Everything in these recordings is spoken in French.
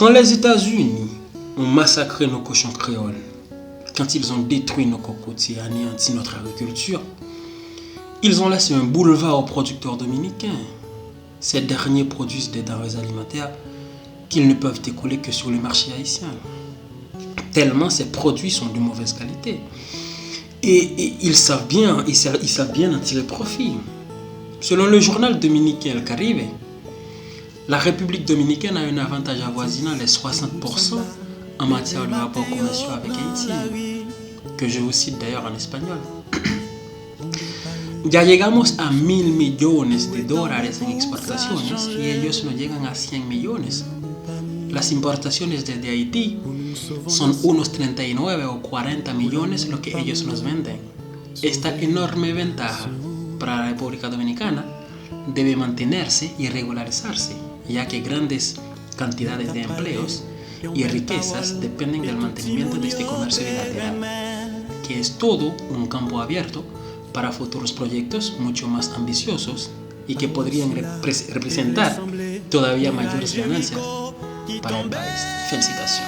Quand les États-Unis ont massacré nos cochons créoles, quand ils ont détruit nos cocotiers, anéanti notre agriculture, ils ont laissé un boulevard aux producteurs dominicains. Ces derniers produisent des denrées alimentaires qu'ils ne peuvent écouler que sur le marché haïtien. Tellement ces produits sont de mauvaise qualité. Et ils savent bien en tirer profit. Selon le journal dominicain El Caribe, la République dominicaine a un avantage avoisinant les 60% en matière de rapports commerciaux avec Haïti, que je vous cite d'ailleurs en espagnol. Ya llegamos a 1.000 millones de dólares en exportaciones y ellos no llegan a 100 millones. Las importaciones desde Haití son unos 39 o 40 millones lo que ellos nos venden. Esta enorme ventaja para la República Dominicana debe mantenerse y regularizarse, ya que grandes cantidades de empleos y riquezas dependen del mantenimiento de este comercio bilateral, que es todo un campo abierto para futuros proyectos mucho más ambiciosos y que podrían representar todavía mayores ganancias para el país. Félicitations.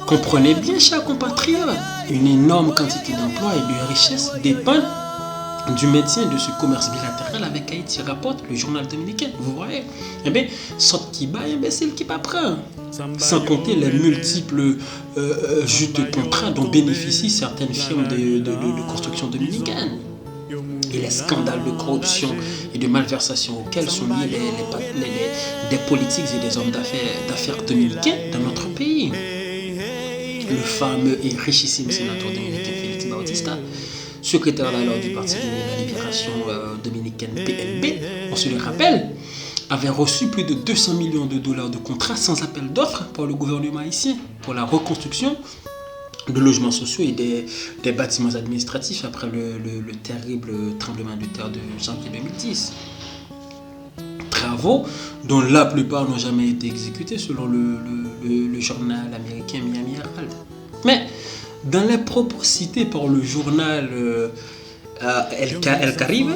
Comprenez bien, chers compatriotes, une énorme quantité d'emplois et de richesses dépendent du maintien de ce commerce bilatéral avec Haïti, rapporte le journal dominicain. Vous voyez, eh bien, sorte qui bat, imbécile qui pas prend. Sans compter les multiples jus de contrats dont bénéficient certaines firmes de construction dominicaines. Et les scandales de corruption et de malversation auxquels sont liés des politiques et des hommes d'affaires dominicains dans notre pays. Le fameux et richissime sénateur dominicain Félix Bautista, secrétaire alors du Parti de la Libération dominicaine PLB, on se le rappelle, avait reçu plus de 200 millions de dollars de contrats sans appel d'offres par le gouvernement haïtien pour la reconstruction de logements sociaux et des bâtiments administratifs après le terrible tremblement de terre de janvier 2010. Travaux dont la plupart n'ont jamais été exécutés selon le journal américain Miami Herald. Mais dans les propos cités par le journal El Caribe,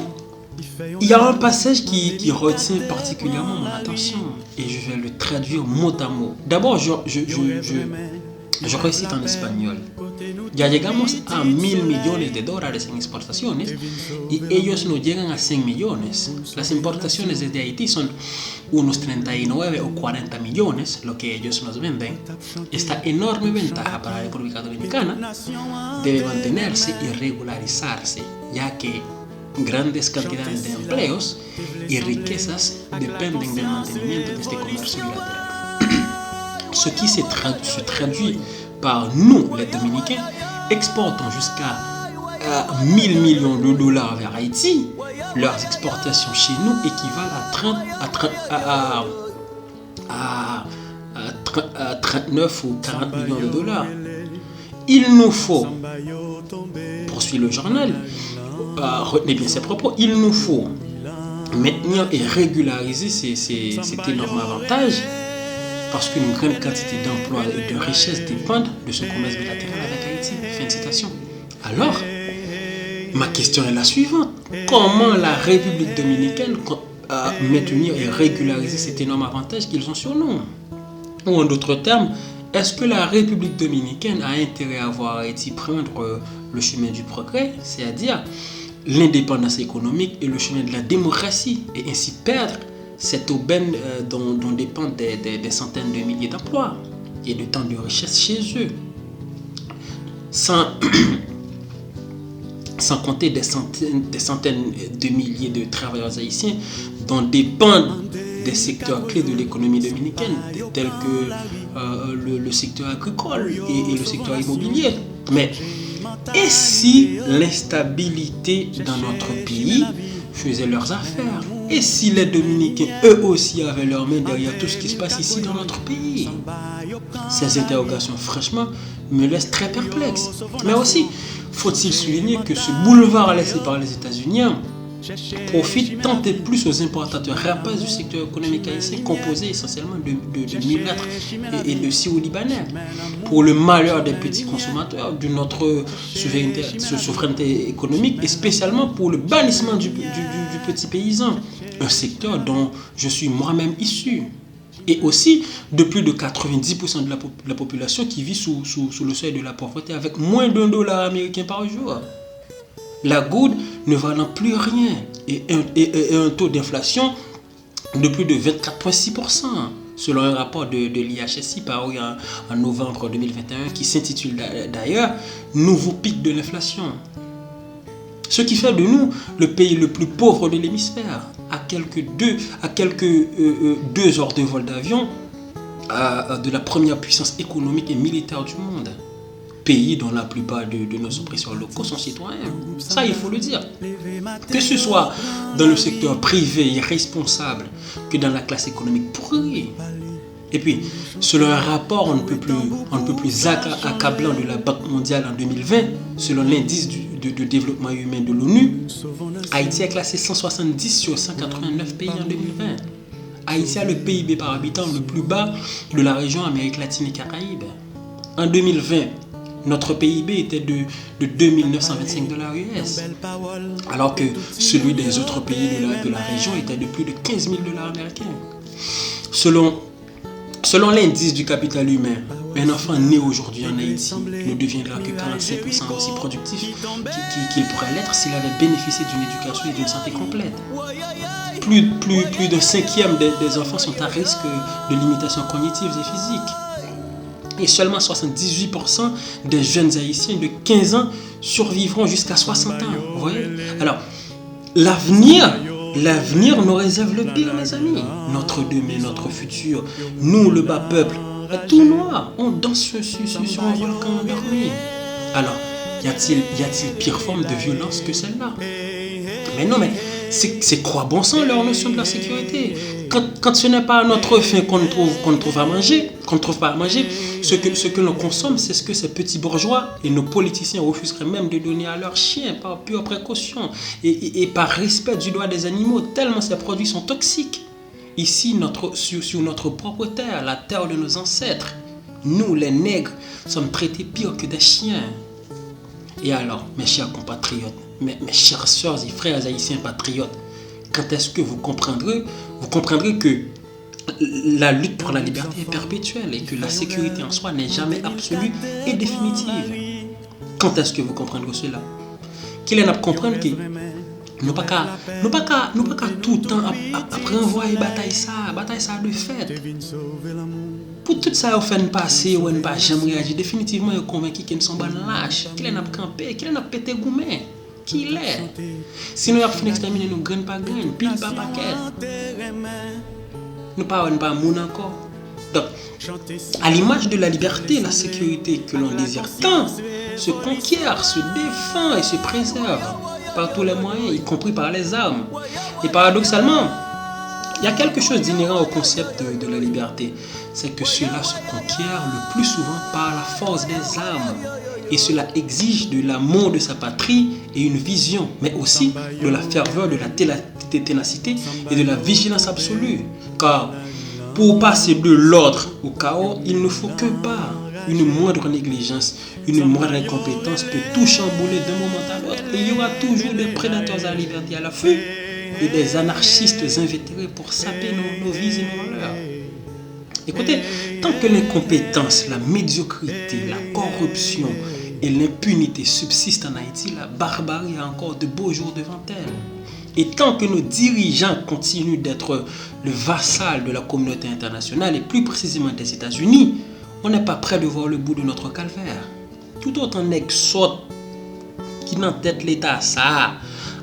il y a un passage qui retient particulièrement mon attention et je vais le traduire mot à mot. D'abord, je recite en espagnol. Ya llegamos a 1.000 millones de dólares en exportaciones y ellos no llegan a 100 millones. Las importaciones desde Haití son unos 39 o 40 millones, lo que ellos nos venden. Esta enorme ventaja para la República Dominicana debe mantenerse y regularizarse, ya que grandes cantidades de empleos y riquezas dependen del mantenimiento de este comercio bilateral. Ce qui se traduit par nous, les Dominicains, exportant jusqu'à 1.000 millions de dollars vers Haïti. Leurs exportations chez nous équivalent à 39 ou 40 millions de dollars. Il nous faut, poursuit le journal, retenez bien ces propos, il nous faut maintenir et régulariser cet énorme avantage parce qu'une grande quantité d'emplois et de richesses dépendent de ce commerce bilatéral avec Haïti. Fin de citation. Alors, ma question est la suivante. Comment la République dominicaine maintenir et régulariser cet énorme avantage qu'ils ont sur nous? Ou en d'autres termes, est-ce que la République dominicaine a intérêt à voir Haïti prendre le chemin du progrès, c'est-à-dire l'indépendance économique et le chemin de la démocratie, et ainsi perdre cette aubaine dont dépendent des centaines de milliers d'emplois et de tant de richesses chez eux, sans compter des centaines de milliers de travailleurs haïtiens dont dépendent des secteurs clés de l'économie dominicaine, tels que le secteur agricole et le secteur immobilier. Mais et si l'instabilité dans notre pays faisait leurs affaires? Et si les Dominicains, eux aussi, avaient leurs mains derrière tout ce qui se passe ici dans notre pays? Ces interrogations, franchement, me laissent très perplexe. Mais aussi, faut-il souligner que ce boulevard laissé par les États-Unis profite tant et plus aux importateurs rapaces du secteur économique haïtien, composé essentiellement de mulâtres et de Syro-Libanais, pour le malheur des petits consommateurs, de notre souveraineté économique et spécialement pour le bannissement du petit paysan, un secteur dont je suis moi-même issu. Et aussi de plus de 90% de la population qui vit sous le seuil de la pauvreté avec moins d'$1 américain par jour. La goutte ne valant plus rien et un taux d'inflation de plus de 24,6%, selon un rapport de l'IHSI paru en novembre 2021 qui s'intitule d'ailleurs « Nouveau pic de l'inflation ». Ce qui fait de nous le pays le plus pauvre de l'hémisphère, à quelques 2 heures de vol d'avion de la première puissance économique et militaire du monde. Pays dont la plupart de nos oppresseurs locaux sont citoyens. Ça, il faut le dire. Que ce soit dans le secteur privé irresponsable que dans la classe économique pourrie. Et puis, selon un rapport on ne peut plus accablant de la Banque mondiale en 2020, selon l'indice de développement humain de l'ONU, Haïti est classé 170 sur 189 pays en 2020. Haïti a le PIB par habitant le plus bas de la région Amérique latine et Caraïbes. En 2020, notre PIB était de $2,925 US, alors que celui des autres pays de la région était de plus de $15,000 américains. Selon l'indice du capital humain, un enfant né aujourd'hui en Haïti ne deviendra que 45% aussi productif qu'il pourrait l'être s'il avait bénéficié d'une éducation et d'une santé complète. Plus d'un cinquième des enfants sont à risque de limitations cognitives et physiques. Et seulement 78% des jeunes haïtiens de 15 ans survivront jusqu'à 60 ans. Vous voyez? Alors, l'avenir nous réserve le pire, mes amis. Notre demain, notre futur, nous, le bas peuple, tout noir, on danse sur un volcan endormi. Alors, y a-t-il pire forme de violence que celle-là? Mais non, mais c'est quoi bon sang leur notion de la sécurité? Quand ce n'est pas à notre faim qu'on ne trouve pas à manger, ce que l'on consomme, c'est ce que ces petits bourgeois et nos politiciens refuseraient même de donner à leurs chiens par pure précaution et par respect du droit des animaux, tellement ces produits sont toxiques. Ici, sur notre propre terre, la terre de nos ancêtres, nous, les nègres, sommes traités pire que des chiens. Et alors, mes chers compatriotes, mes chères sœurs et frères haïtiens patriotes, quand est-ce que vous comprendrez que la lutte pour la liberté est perpétuelle et que la sécurité en soi n'est jamais absolue et définitive? Quand est-ce que vous comprendrez cela? Qu'il est à comprendre que nous pas qu'à tout le temps après envoyer bataille ça de fait. Pour tout ça, on fait une passé ou on pas jamais réagir. Définitivement, on est convaincu qu'ils ne sont pas lâches, qu'ils n'ont pas campé, qu'ils n'ont pas pété gourmet. Qui l'est? Sinon, il y a fait exterminer nous graines pas graines, pile pas paquet. Nous pas moun encore. Donc, à l'image de la liberté, la sécurité que l'on désire tant, se conquiert, se défend et se préserve par tous les moyens, y compris par les armes. Et paradoxalement, il y a quelque chose d'inhérent au concept de la liberté. C'est que cela se conquiert le plus souvent par la force des armes. Et cela exige de l'amour de sa patrie et une vision, mais aussi de la ferveur, de la ténacité et de la vigilance absolue. Car pour passer de l'ordre au chaos, il ne faut que pas. Une moindre négligence, une moindre incompétence peut tout chambouler d'un moment à l'autre. Et il y aura toujours des prédateurs à la liberté à la fuite et des anarchistes invétérés pour saper nos vies et nos valeurs. Écoutez, tant que l'incompétence, la médiocrité, la corruption et l'impunité subsistent en Haïti, la barbarie a encore de beaux jours devant elle. Et tant que nos dirigeants continuent d'être le vassal de la communauté internationale et plus précisément des États-Unis, on n'est pas prêt de voir le bout de notre calvaire. Tout autant nègre saute qui n'en tête l'État ça,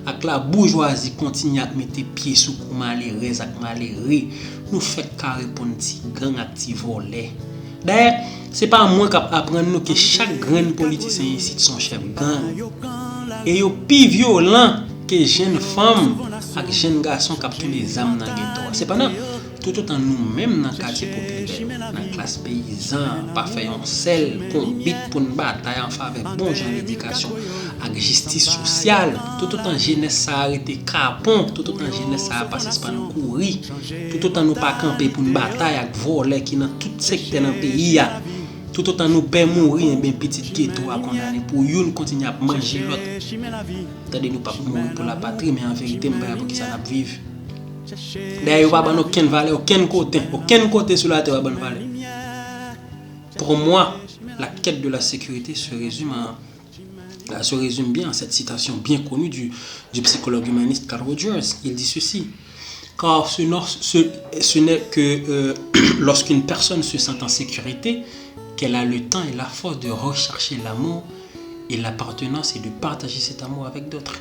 avec la bourgeoisie continue à mettre pieds sous coup malheureux ak malheureux, nous fait carré pour un petit gang ak petit volet. D'ailleurs, c'est pas moi qui apprendre nous que chaque grand politicien ici son chef gang. Et yo plus violent que jeune femme ak jeune garçon qui a pris les âmes dans ghetto. C'est pas non. Tout autant nous-mêmes dans le quartier populaire, dans la classe paysan, pas fait un sel, combat pour une bataille en faveur de bon genre d'éducation, avec justice sociale, tout autant jeunesse a arrêté capon, tout autant jeunesse a passé par nous courir, tout autant nous pas camper pour une bataille avec voler qui dans tout secteur dans le pays, tout autant nous pas mourir bien petit ghetto à condamner pour une continuer à manger l'autre. Attendez nous pas mourir pour la patrie, mais en vérité nous pas pour qui ça n'a vivre. D'ailleurs, il n'y a pas aucune valeur, aucun côté sur la terre, il n'y a pas de valeur. Pour moi, la quête de la sécurité se résume bien à cette citation bien connue du psychologue humaniste Carl Rogers. Il dit ceci: car ce n'est que lorsqu'une personne se sent en sécurité qu'elle a le temps et la force de rechercher l'amour et l'appartenance et de partager cet amour avec d'autres.